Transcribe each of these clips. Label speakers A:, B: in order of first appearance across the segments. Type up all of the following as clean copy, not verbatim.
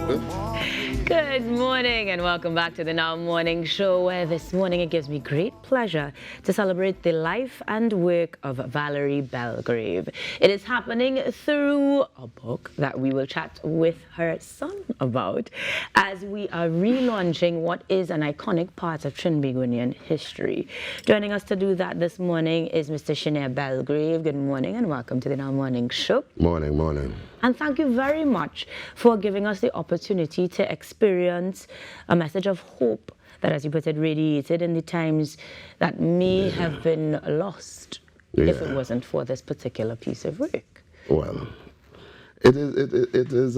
A: Good morning and welcome back to the Now Morning Show, where this morning it gives me great pleasure to celebrate the life and work of Valerie Belgrave. It is happening through a book that we will chat with her son about as we are relaunching what is an iconic part of Trinbagonian history. Joining us to do that this morning is Mr. Chenier Belgrave. Good morning and welcome to the Now Morning Show.
B: Morning, morning.
A: And thank you very much for giving us the opportunity to experience a message of hope that, as you put it, radiated in the times that may have been lost if it wasn't for this particular piece of work.
B: Well, it is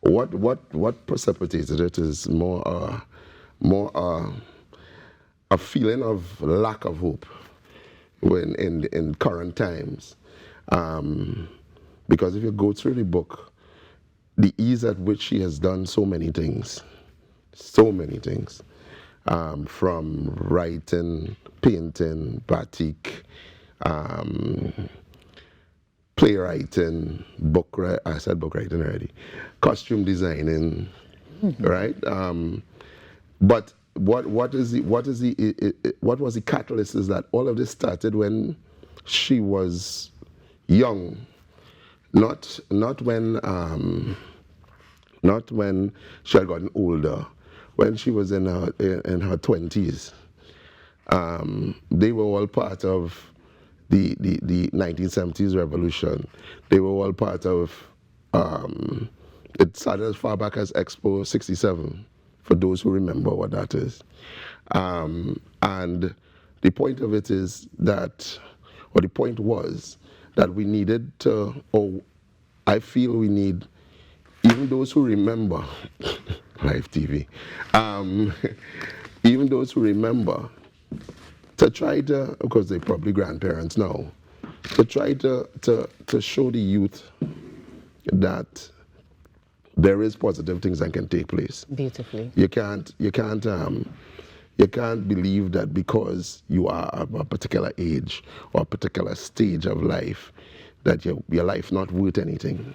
B: what precipitated it is more a feeling of lack of hope when in current times. Because if you go through the book, the ease at which she has done so many things, from writing, painting, batik, playwriting, I said book writing already, costume designing, right? But what was the catalyst is that all of this started when she was young. Not when she had gotten older. When she was in her 20s, they were all part of the 1970s revolution. They were all part of it started as far back as Expo 67, for those who remember what that is. And the point of it is that, or the point was, that we needed to, or I feel we need, even those who remember, live TV, even those who remember, to try to, because they're probably grandparents now, to try to show the youth that there is positive things that can take place.
A: Beautifully.
B: You can't believe that because you are of a particular age or a particular stage of life that your life not worth anything.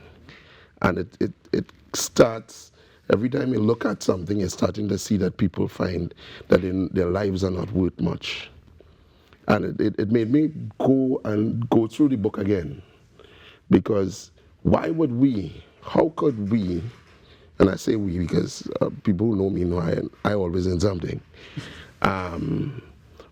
B: And it starts, every time you look at something, you're starting to see that people find that their lives are not worth much. And it made me go through the book again. Because how could we, and I say we because people who know me know I always in something.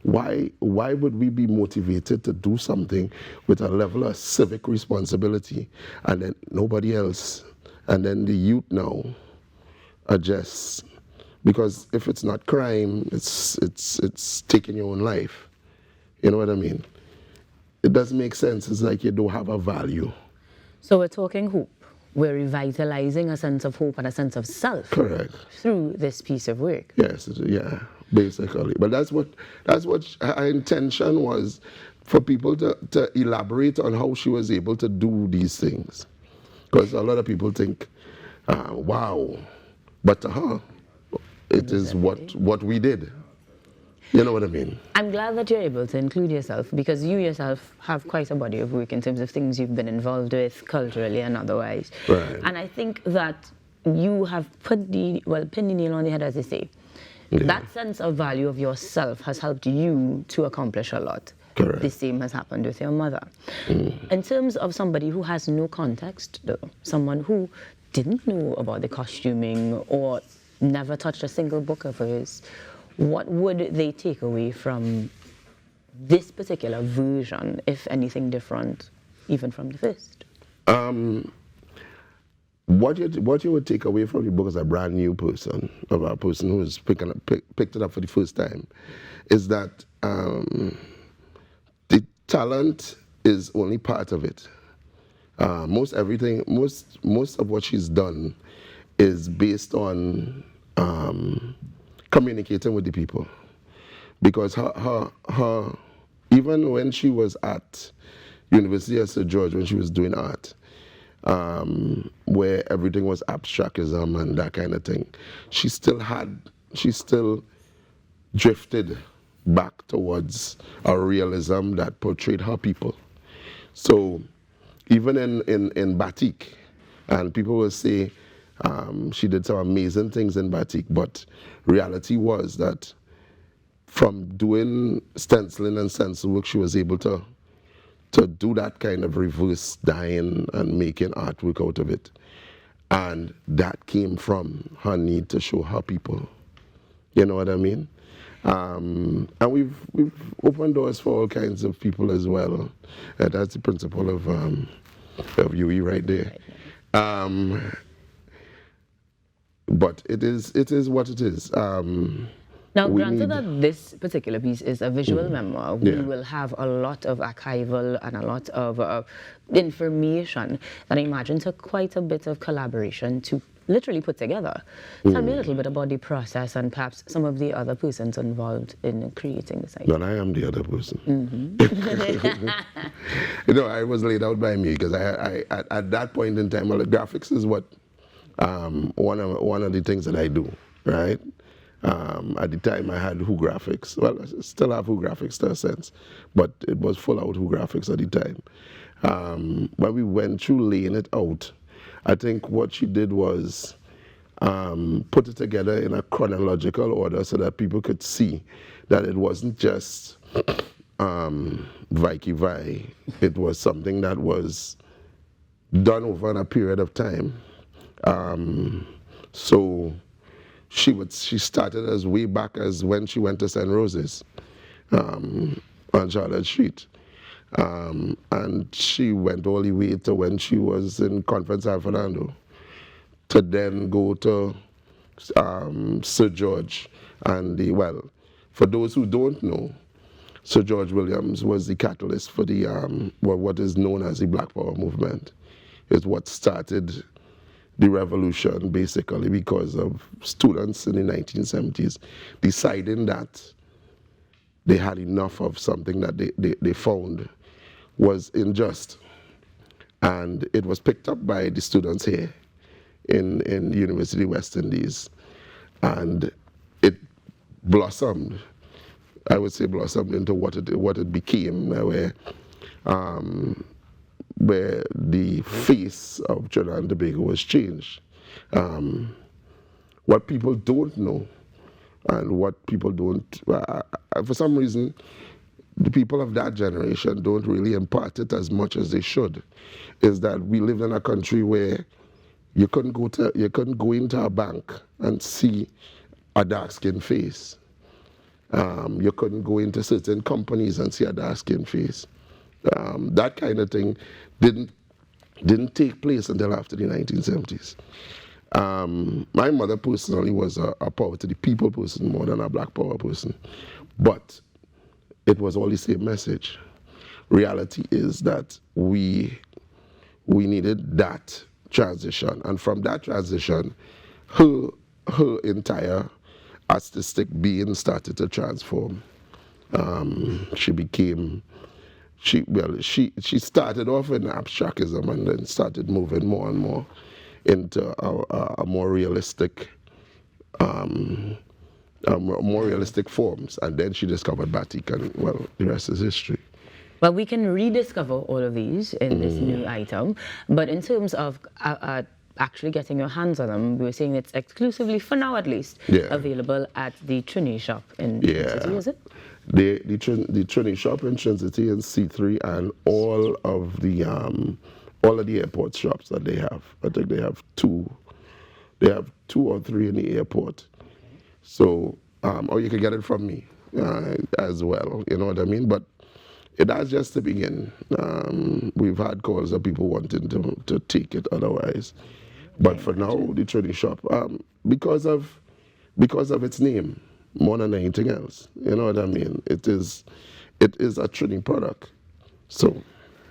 B: Why would we be motivated to do something with a level of civic responsibility and then nobody else, and then the youth now are just, because if it's not crime, it's taking your own life. You know what I mean? It doesn't make sense. It's like you don't have a value.
A: So we're talking hope. We're revitalizing a sense of hope and a sense of self.
B: Correct.
A: Through this piece of work.
B: Yes, yeah, basically. But that's what her intention was, for people to elaborate on how she was able to do these things. Because a lot of people think, wow, but to her, it is what we did. You know what I mean?
A: I'm glad that you're able to include yourself, because you yourself have quite a body of work in terms of things you've been involved with culturally and otherwise.
B: Right.
A: And I think that you have put pinned the nail on the head, as they say. Yeah. That sense of value of yourself has helped you to accomplish a lot.
B: Correct.
A: The same has happened with your mother. In terms of somebody who has no context, though, someone who didn't know about the costuming or never touched a single book of hers, what would they take away from this particular version, if anything different, even from the first?
B: What you would take away from the book as a brand new person, of a person who has picked it up for the first time, is that the talent is only part of it. Most of what she's done is based on communicating with the people, because her even when she was at University of St. George, when she was doing art, where everything was abstractism and that kind of thing, she still drifted back towards a realism that portrayed her people. So even in batik, and people will say, She did some amazing things in batik, but reality was that from doing stenciling and stencil work, she was able to do that kind of reverse dyeing and making artwork out of it. And that came from her need to show her people. You know what I mean? And we've opened doors for all kinds of people as well. That's the principle of UE right there. But it is what it is.
A: Now, granted that this particular piece is a visual memoir, we
B: Yeah.
A: will have a lot of archival and a lot of information that I imagine took quite a bit of collaboration to literally put together. Tell me a little bit about the process and perhaps some of the other persons involved in creating this item.
B: Well, I am the other person. You know, I was laid out by me because I at that point in time, well, the graphics is what one of the things that I do, right? At the time, I had Who Graphics. Well, I still have Who Graphics to a sense, but it was full out Who Graphics at the time. When we went through laying it out, I think what she did was put it together in a chronological order so that people could see that it wasn't just Viki Vi. It was something that was done over a period of time. So she started as way back as when she went to St. Rose's on Charlotte Street. And she went all the way to when she was in Conference San Fernando, to then go to Sir George. And well, for those who don't know, Sir George Williams was the catalyst for the what is known as the Black Power movement. It's what started the revolution, basically, because of students in the 1970s deciding that they had enough of something that they found was unjust. And it was picked up by the students here in University of West Indies. And it blossomed, I would say blossomed into what it became, where the face of Trinidad and Tobago was changed. What people don't know, and what people don't, for some reason, the people of that generation don't really impart it as much as they should, is that we lived in a country where you couldn't go into a bank and see a dark-skinned face. You couldn't go into certain companies and see a dark-skinned face. That kind of thing didn't take place until after the 1970s. My mother personally was a power to the people person more than a black power person, but it was all the same message. Reality is that we needed that transition, and from that transition, her entire artistic being started to transform. She started off in abstractism and then started moving more and more into a more realistic forms, and then she discovered batik, and well, the rest is history.
A: Well, we can rediscover all of these in this new item, but in terms of actually getting your hands on them, we were saying it's exclusively, for now at least, available at the Chenier shop in City, is it?
B: The Chenier shop in Trinity and C3, and all of the airport shops that they have. I think they have two. They have 2 or 3 in the airport. So, or you can get it from me as well. You know what I mean? But that's just the beginning. We've had calls of people wanting to take it otherwise. But for now, the Chenier shop, because of its name, more than anything else. You know what I mean? It is a Chenier product. So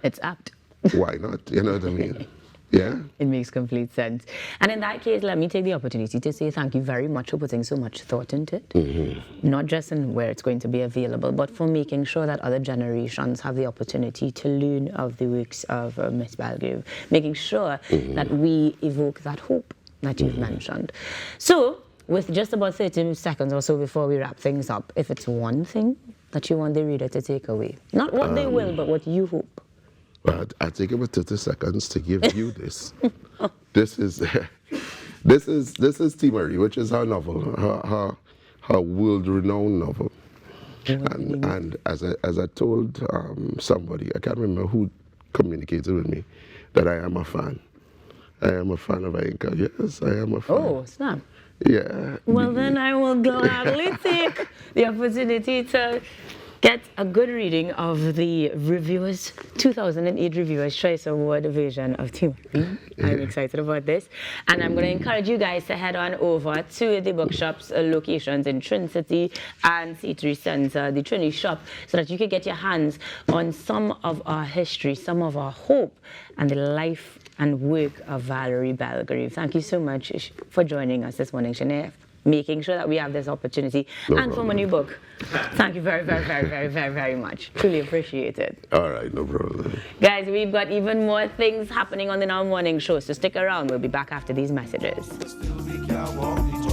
A: it's apt.
B: Why not? You know what I mean? Yeah.
A: It makes complete sense. And in that case, let me take the opportunity to say thank you very much for putting so much thought into it. Not just in where it's going to be available, but for making sure that other generations have the opportunity to learn of the works of Miss Belgrave, making sure that we evoke that hope that you've mentioned. So, with just about 30 seconds or so before we wrap things up, if it's one thing that you want the reader to take away, not what they will, but what you hope.
B: Well, I take about 30 seconds to give you this. This This is T. Marie, which is her novel, her world-renowned novel. And as I told somebody, I can't remember who communicated with me, that I am a fan. I am a fan of Ainka. Yes, I am a fan.
A: Oh, snap.
B: Yeah.
A: Well, then I will gladly take the opportunity to get a good reading of the reviewers, 2008 Reviewers' Choice Award version of T. Marie. I'm excited about this. And I'm going to encourage you guys to head on over to the bookshop's locations in Trin City and C3 Center, the Trini shop, so that you can get your hands on some of our history, some of our hope, and the life and work of Valerie Belgrave. Thank you so much for joining us this morning, Chenier, making sure that we have this opportunity, and for my new book. Thank you very, very, very, very, very, very much. Truly appreciate it.
B: All right, no problem.
A: Guys, we've got even more things happening on the Now Morning Show, so stick around. We'll be back after these messages.